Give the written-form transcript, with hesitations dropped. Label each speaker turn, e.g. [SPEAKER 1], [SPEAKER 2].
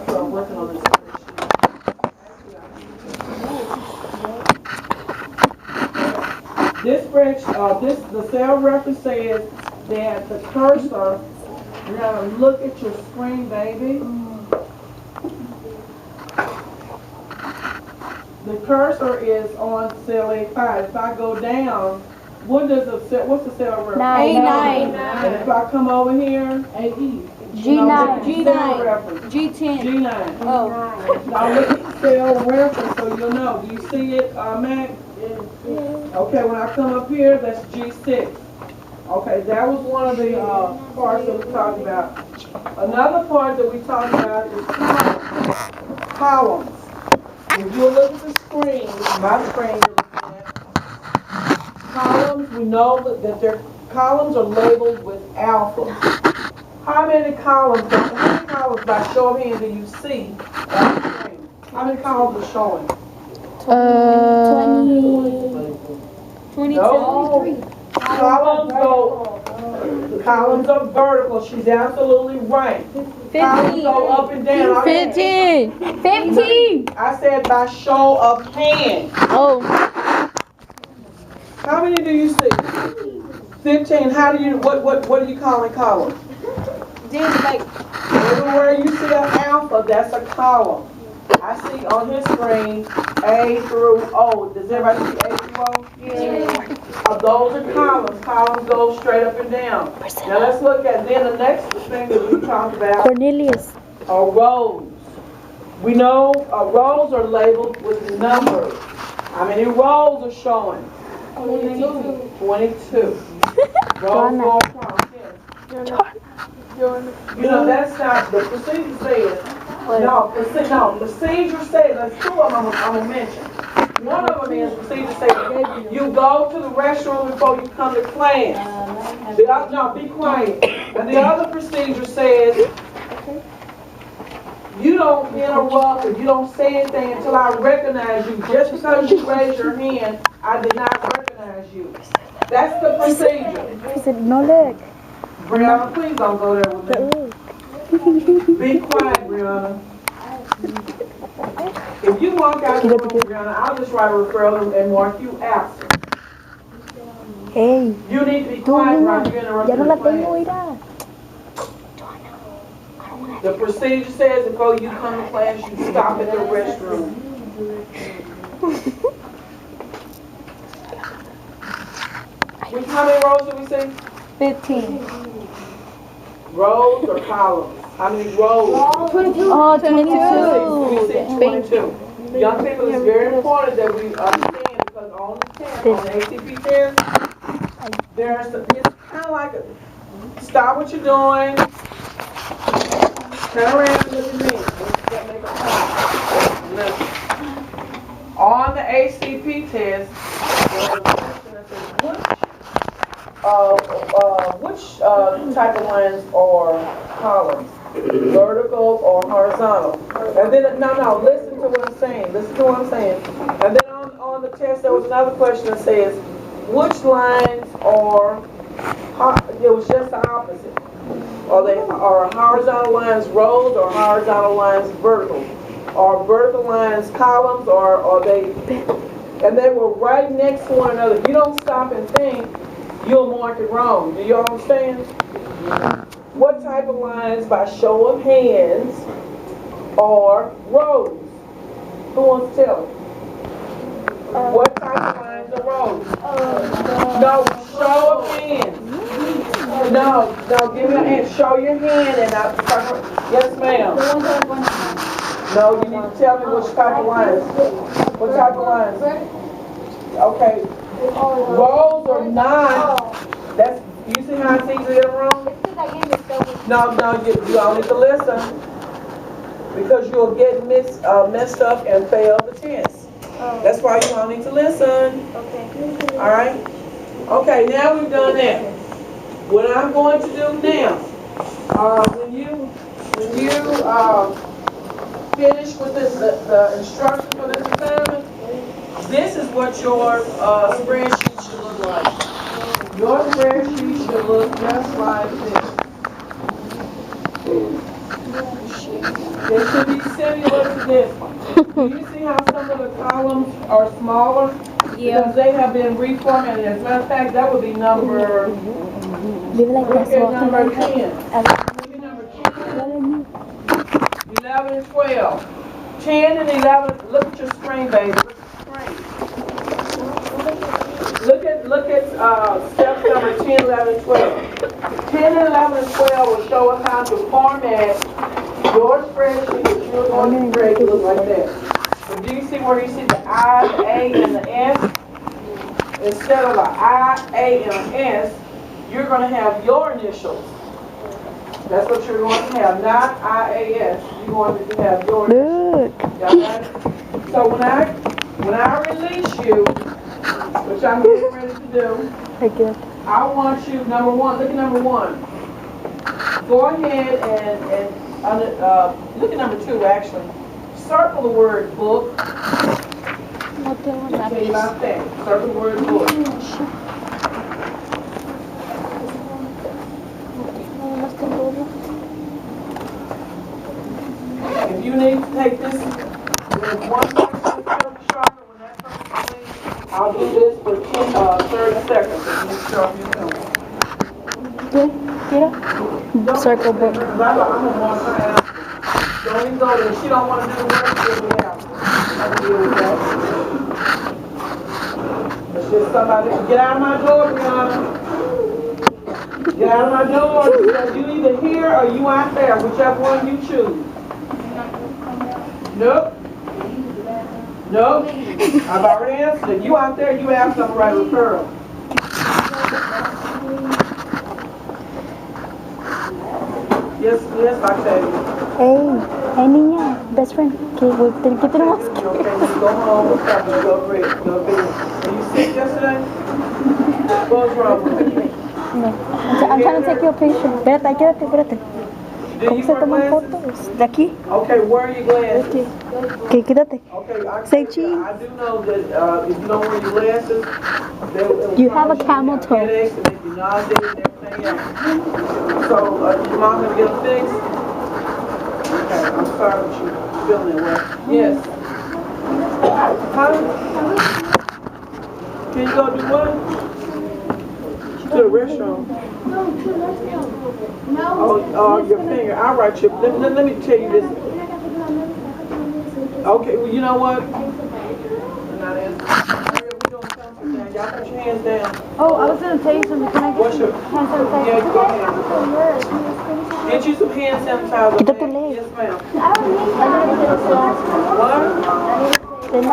[SPEAKER 1] So I'm working on this. The cell reference says that the cursor, you gotta look at your screen, baby. The cursor is on cell A5. If I go down, what's the cell reference?
[SPEAKER 2] A9.
[SPEAKER 1] And if I come over here, AE.
[SPEAKER 2] G9.
[SPEAKER 1] G9.
[SPEAKER 2] G10.
[SPEAKER 1] G9.
[SPEAKER 2] Oh.
[SPEAKER 1] Now look at the cell reference so you'll know. Do you see it, Mac? Okay, when I come up here, that's G6. Okay, that was one of the parts that we talked about. Another part that we talked about is columns. If you look at the screen, my screen you're looking at, columns, we know that their columns are labeled with alpha. How many columns by show of hands do you see on the screen? How many columns are showing?
[SPEAKER 2] 20.
[SPEAKER 1] No. Columns are vertical. She's absolutely right.
[SPEAKER 2] 15.
[SPEAKER 1] Columns go up and down.
[SPEAKER 2] 15. 15.
[SPEAKER 1] I said by show of hands.
[SPEAKER 2] Oh.
[SPEAKER 1] How many do you see? 15. How do you what do you call a column? Everywhere you see an alpha, that's a column. I see on his screen A through O. Does everybody see A through O?
[SPEAKER 2] Yeah.
[SPEAKER 1] Those are columns. Columns go straight up and down. Now let's look at then the next thing that we talked about.
[SPEAKER 2] Cornelius.
[SPEAKER 1] Are rows. We know rows are labeled with numbers. How many rows are showing? 22. 22. Rows go across. You know, that's not, the procedure says, procedure says, there's two of them I'm going to mention. One of them is, procedure says, you go to the restroom before you come to class. Be quiet. And the other procedure says, you don't interrupt or you don't say anything until I recognize you. Just because you raise your hand, I did not recognize you. That's the procedure.
[SPEAKER 2] He said, no leg.
[SPEAKER 1] Brianna, please don't go there with me. Be quiet, Brianna. If you walk out the room, Brianna, I'll just write a referral and mark you absent.
[SPEAKER 2] Hey.
[SPEAKER 1] You need to be quiet, Brianna. You're interrupting the class. The procedure says before you come to class, you stop at the restroom. How many rows did we say?
[SPEAKER 2] 15.
[SPEAKER 1] Rows or columns? How many rows?
[SPEAKER 2] 22. Oh, 22.
[SPEAKER 1] We see 22. Young people, it's very important that we understand because on the test, on the ACP test, it's kind of like stop what you're doing, turn around and look at me. Make a comment. On the ACP test, there's a question that says, which type of lines are columns? Vertical or horizontal? And then, no, listen to what I'm saying. Listen to what I'm saying. And then on the test, there was another question that says, which lines are, it was just the opposite. Are horizontal lines rows or horizontal lines vertical? Are vertical lines columns or are they, and they were right next to one another. If you don't stop and think, you'll mark it wrong. Do you understand? What type of lines by show of hands are rows? Who wants to tell me? What type of lines are rows? No, show of hands. No, give me a hand. Show your hand and yes, ma'am. No, you need to tell me which type of lines. What type of lines? Okay. Rows are not. That's. You see how it's easy to get wrong? No, you all need to listen because you'll get messed up and fail the test. That's why you all need to listen. Okay. All right. Okay. Now we've done that. What I'm going to do now, when you finish with the instruction for this assignment, this is what your spreadsheet should look like. Your spreadsheet should look just like this. It should be similar to this one. Do you see how some of the columns are smaller?
[SPEAKER 2] Yeah.
[SPEAKER 1] Because they have been reformatted. As a matter of fact, that would be number,
[SPEAKER 2] Leave it like
[SPEAKER 1] look
[SPEAKER 2] this.
[SPEAKER 1] at number 10.
[SPEAKER 2] And
[SPEAKER 1] Look at number 10, 11, and 12. 10 and 11, look at your screen, baby. Look at the screen. Look at steps number 10, 11, and 12. 10 and 11 and 12 will show us how to format your spreadsheet that you're going to create to look like that. But do you see where you see the I, the A, and the S? Instead of an I, A, and an S, you're going to have your initials. That's what you're going to have, not IAS. You're going to have your initials. Y'all got it? So when I release you, which I'm getting ready to do, I want you, number one, look at number one. Go ahead and look at number two, actually. Circle the word book. Tell you about that. Circle the word book. If you need to take this, there's one section of sharper. When that person leaves, I'll do this for 30 seconds. If you sharpen your pencil.
[SPEAKER 2] Circle book.
[SPEAKER 1] I'm gonna walk her out. Don't even go there. She don't want to do the work. She'll be out. I can deal with that. It's just somebody. Get out of my door, Brianna. Get out of my door. You either here or you out there, whichever one you choose. Nope. Nope. I've already answered it. You out there, you have something right with Pearl. Yes, Octavia.
[SPEAKER 2] Hey niña, best friend, ¿qué tenemos que
[SPEAKER 1] Okay, you go home, what's up? Go read. Were you sick yesterday? What was wrong with you?
[SPEAKER 2] No. I'm trying to take your picture. Espérate. ¿Cómo se toman fotos? ¿De aquí?
[SPEAKER 1] Okay, where are your glasses?
[SPEAKER 2] ¿Qué? Quédate.
[SPEAKER 1] Okay,
[SPEAKER 2] Say cheese.
[SPEAKER 1] I do know that if you don't wear your glasses,
[SPEAKER 2] You have a camel toe.
[SPEAKER 1] Headaches and make you nauseous and everything else. So, your mom gonna get them fixed? Okay, I'm sorry that you're feeling that way. Yes. Huh? Can you go do what? To the restroom.
[SPEAKER 3] No, to the restroom. No.
[SPEAKER 1] Oh, your finger. I'll write you. Let me tell you this. Okay, well, you know what? I'm not answering. Hurry up, we doing something now. Y'all put your hands down.
[SPEAKER 3] Oh, I was going to tell you something. Can I get
[SPEAKER 1] What's your...
[SPEAKER 3] hand sanitizer?
[SPEAKER 1] Yeah, go ahead. Get you some hand sanitizer.
[SPEAKER 2] Quita tu leg.
[SPEAKER 1] Yes, ma'am.
[SPEAKER 3] I don't need that.
[SPEAKER 1] What?
[SPEAKER 2] Ven,